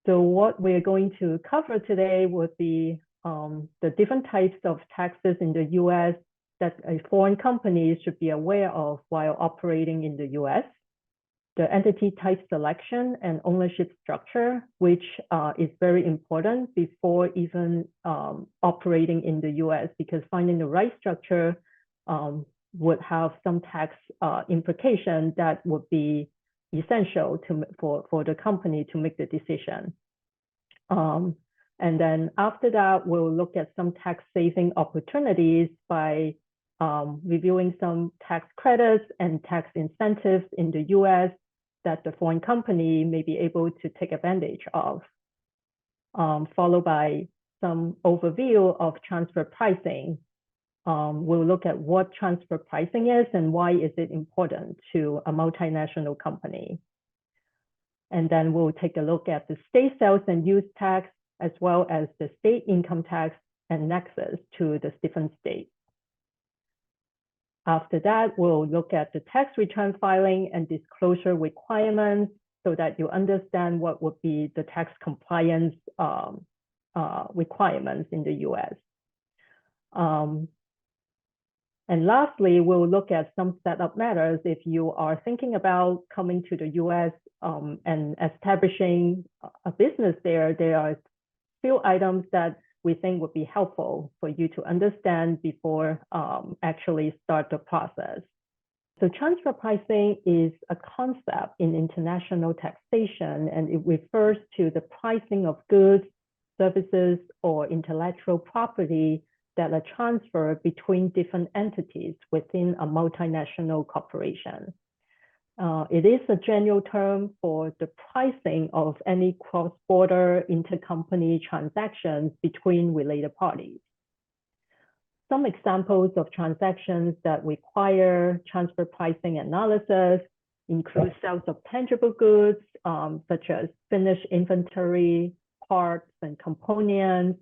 So what we're going to cover today would be the different types of taxes in the US that a foreign company should be aware of while operating in the US, the entity type selection and ownership structure, which is very important before even operating in the US, because finding the right structure would have some tax implication that would be essential for the company to make the decision. And then after that, we'll look at some tax saving opportunities by reviewing some tax credits and tax incentives in the US that the foreign company may be able to take advantage of, followed by some overview of transfer pricing. We'll look at what transfer pricing is and why is it important to a multinational company. And then we'll take a look at the state sales and use tax, as well as the state income tax and nexus to the different states. After that, we'll look at the tax return filing and disclosure requirements so that you understand what would be the tax compliance requirements in the US. And lastly, we'll look at some setup matters if you are thinking about coming to the US and establishing a business there. There are a few items that we think would be helpful for you to understand before actually start the process. So transfer pricing is a concept in international taxation, and it refers to the pricing of goods, services, or intellectual property that are transferred between different entities within a multinational corporation. It is a general term for the pricing of any cross-border intercompany transactions between related parties. Some examples of transactions that require transfer pricing analysis include sales of tangible goods, such as finished inventory, parts, and components.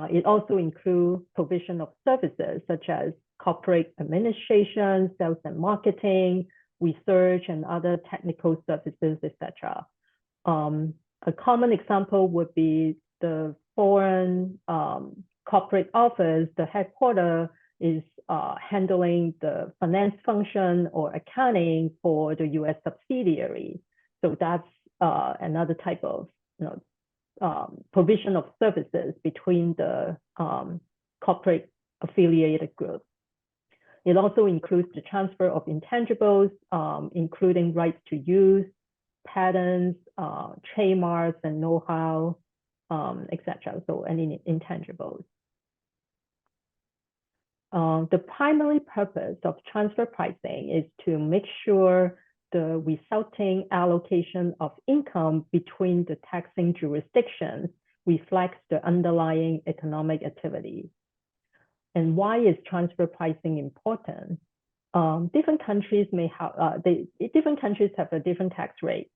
It also includes provision of services, such as corporate administration, sales and marketing, research and other technical services, etc. A common example would be the foreign corporate office. The headquarters is handling the finance function or accounting for the US subsidiary. So that's another type of provision of services between the corporate affiliated groups. It also includes the transfer of intangibles, including rights to use, patents, trademarks, and know-how, etc. So any intangibles. The primary purpose of transfer pricing is to make sure the resulting allocation of income between the taxing jurisdictions reflects the underlying economic activity. And why is transfer pricing important? Different countries have a different tax rate,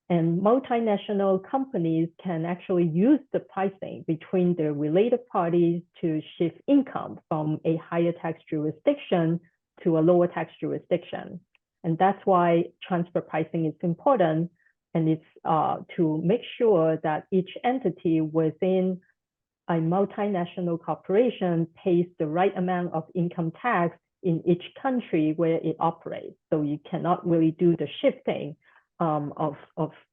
and multinational companies can actually use the pricing between the related parties to shift income from a higher tax jurisdiction to a lower tax jurisdiction. And that's why transfer pricing is important, and it's to make sure that each entity within a multinational corporation pays the right amount of income tax in each country where it operates. So you cannot really do the shifting of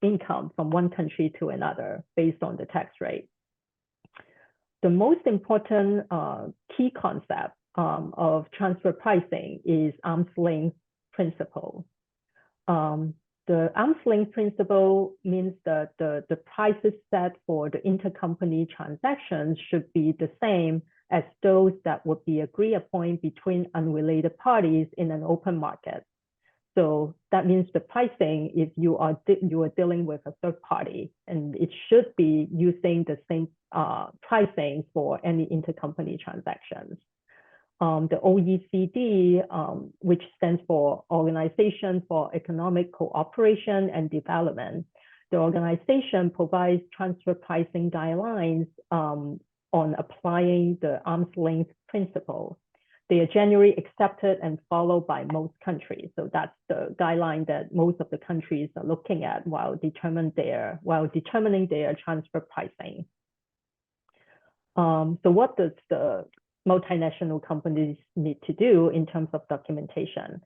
income from one country to another based on the tax rate. The most important key concept of transfer pricing is arm's length principle. The arm's length principle means that the prices set for the intercompany transactions should be the same as those that would be agreed upon between unrelated parties in an open market. So that means the pricing, if you are dealing with a third party, and it should be using the same pricing for any intercompany transactions. The OECD, which stands for Organization for Economic Cooperation and Development, the organization provides transfer pricing guidelines on applying the arm's length principle. they are generally accepted and followed by most countries. So that's the guideline that most of the countries are looking at while determining their transfer pricing. So what does the multinational companies need to do in terms of documentation?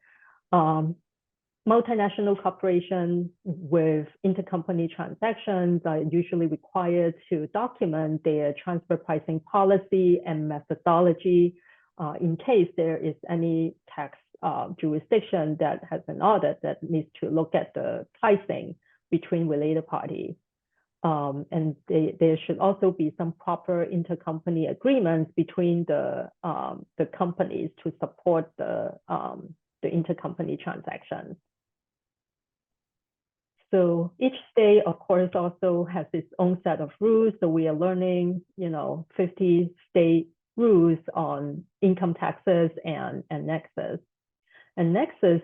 Multinational corporations with intercompany transactions are usually required to document their transfer pricing policy and methodology in case there is any tax jurisdiction that has an audit that needs to look at the pricing between related parties. And there should also be some proper intercompany agreements between the companies to support the intercompany transactions. So each state, of course, also has its own set of rules. So we are learning, 50 state rules on income taxes and nexus. And nexus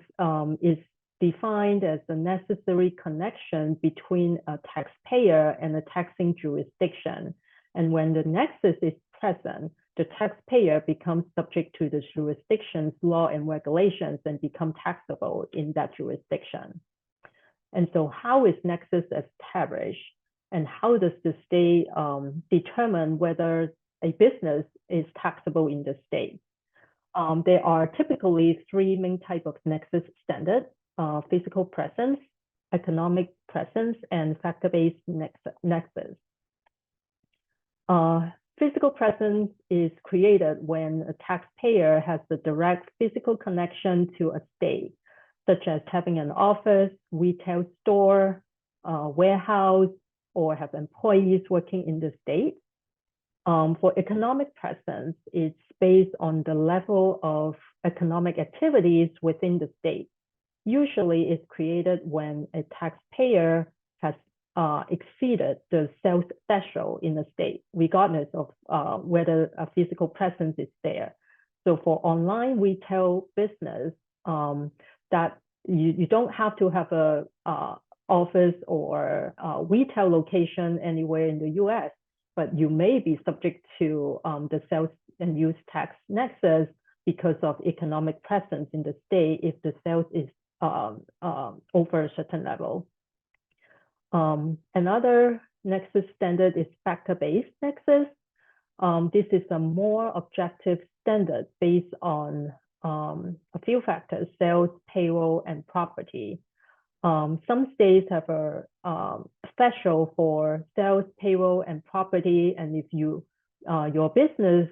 is defined as the necessary connection between a taxpayer and a taxing jurisdiction. And when the nexus is present, the taxpayer becomes subject to the jurisdiction's law and regulations and become taxable in that jurisdiction. And so how is nexus established? And how does the state determine whether a business is taxable in the state? There are typically three main types of nexus standards: physical presence, economic presence, and factor-based nexus. Physical presence is created when a taxpayer has a direct physical connection to a state, such as having an office, retail store, warehouse, or have employees working in the state. For economic presence, it's based on the level of economic activities within the state. Usually it's created when a taxpayer has exceeded the sales threshold in the state, regardless of whether a physical presence is there. So for online retail business, that you don't have to have a office or a retail location anywhere in the US, but you may be subject to the sales and use tax nexus because of economic presence in the state if the sales is over a certain level. Another nexus standard is factor-based nexus. This is a more objective standard based on a few factors: sales, payroll, and property. Some states have a threshold for sales, payroll, and property, and if your business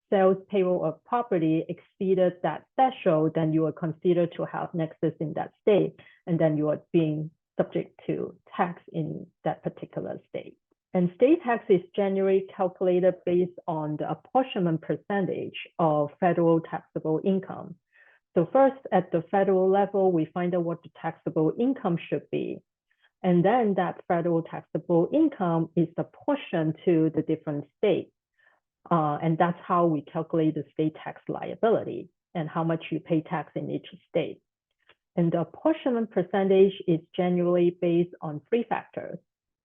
sales, payroll, or property exceeded that threshold, then you are considered to have nexus in that state, and then you are being subject to tax in that particular state. And state tax is generally calculated based on the apportionment percentage of federal taxable income. So first, at the federal level, we find out what the taxable income should be. And then that federal taxable income is apportioned to the different states. And that's how we calculate the state tax liability and how much you pay tax in each state. And the apportionment percentage is generally based on three factors.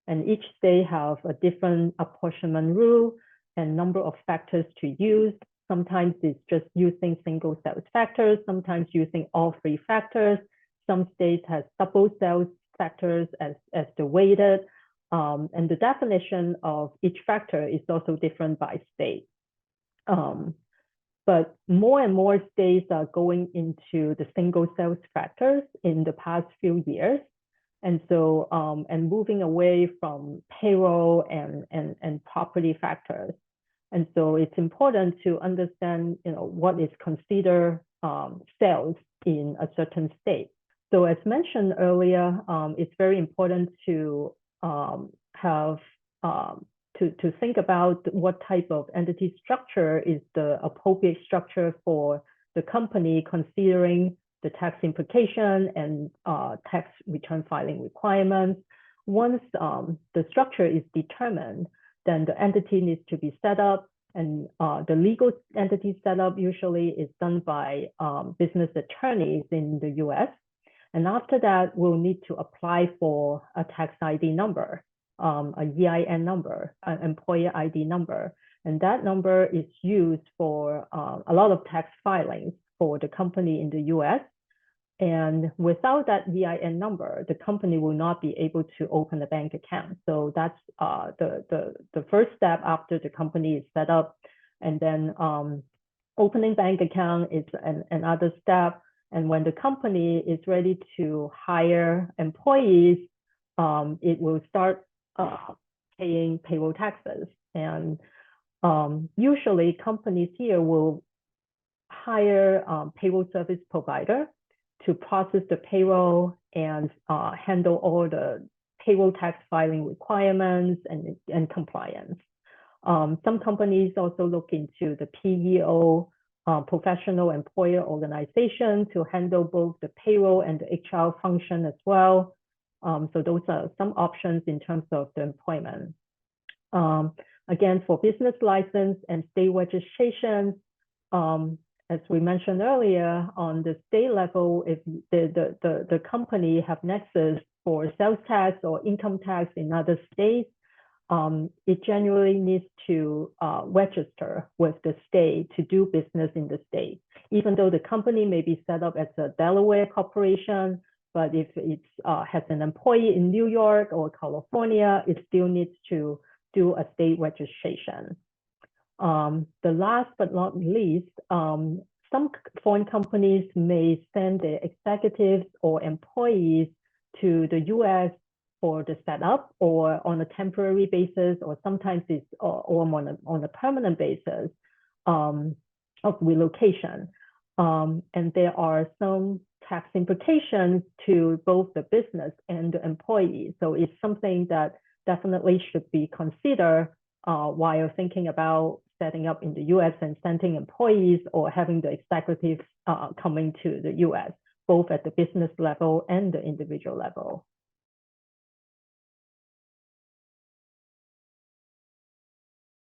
And each state have a different apportionment rule and number of factors to use. Sometimes it's just using single sales factors, sometimes using all three factors. Some states have double sales factors as the weighted. And the definition of each factor is also different by state. But more and more states are going into the single sales factors in the past few years. And so, and moving away from payroll and property factors. And so it's important to understand, what is considered sales in a certain state. So as mentioned earlier, it's very important to to think about what type of entity structure is the appropriate structure for the company, considering the tax implication and tax return filing requirements. Once the structure is determined, then the entity needs to be set up, and the legal entity setup usually is done by business attorneys in the US. And after that, we'll need to apply for a tax ID number, a EIN number, an employer ID number. And that number is used for a lot of tax filings for the company in the US. And without that EIN number, the company will not be able to open a bank account. So that's the first step after the company is set up. And then opening bank account is another step. And when the company is ready to hire employees, it will start paying payroll taxes. And usually companies here will hire payroll service provider to process the payroll and handle all the payroll tax filing requirements and compliance. Some companies also look into the PEO, professional employer organization, to handle both the payroll and the HR function as well. So those are some options in terms of the employment. Again, for business license and state registration, as we mentioned earlier, on the state level, if the company have nexus for sales tax or income tax in other states, it generally needs to register with the state to do business in the state. Even though the company may be set up as a Delaware corporation, but if it has an employee in New York or California, it still needs to do a state registration. The last but not least, some foreign companies may send their executives or employees to the US for the setup or on a temporary basis, or sometimes it's on a permanent basis of relocation. And there are some tax implications to both the business and the employee. So it's something that definitely should be considered while thinking about setting up in the US and sending employees or having the executives coming to the US, both at the business level and the individual level.